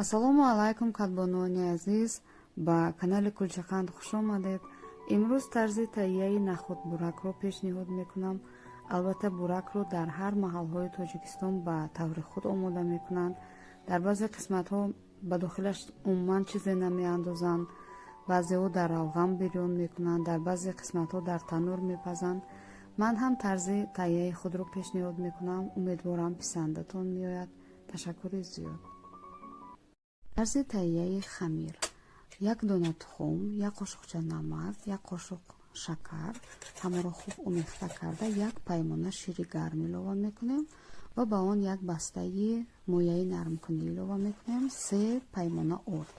ассалому алайкум кадбонони азиз, ба канали Кулчақанд хуш омадед. имрӯз тарзи таҳияи нахудбуракро пешниҳод мекунам. албатта буракро дар ҳар маҳалҳои тоҷикистон ба таври худ омода мекунанд. дар баъзе қисматҳо ба дохилаш умуман чизе намеандозанд, баъзеҳо дар равған бирён мекунанд, дар баъзе қисматҳо дар танӯр мепазанд. ман ҳам тарзи таҳияи худро пешниҳод мекунам. умедворам писандатон меояд. ташаккури зиёд. тарзи таҳияи хамир: 1 дона тухм, 1 қошуқча намак, 1 қошуқ шакар, ҳамаро хуб омехта карда 1 паймона шири гарм илова мекунем ва ба он 1 бастаи мояи нармкунӣ илова мекунем, 3 паймона орд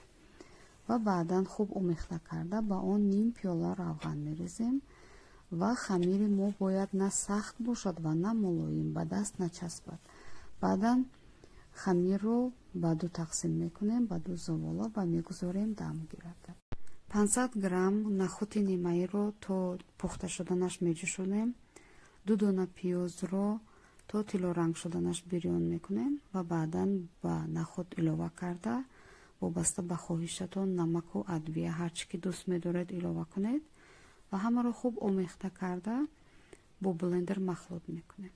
ва баъдан хуб омехта карда ба он ним пиёла равған мерезем ва хамири мо бояд на сахт бошад ва на молоим, ба даст начаспад. баъдан хамирро ба ду тақсим мекунем, ба ду зувола ва мегузорем дам гирад. 500 грамм нахути нимаиро то пухта шуданаш меҷӯшонем. 2 дона пиёзро то тилоранг шуданаш бирён мекунем ва баъдан ба нахут илова карда вобаста ба хоҳишатон намаку адвия ҳарчи ки дӯст медоред илова кунед ва ҳамаро хуб омехта карда бо блендер махлут мекунем.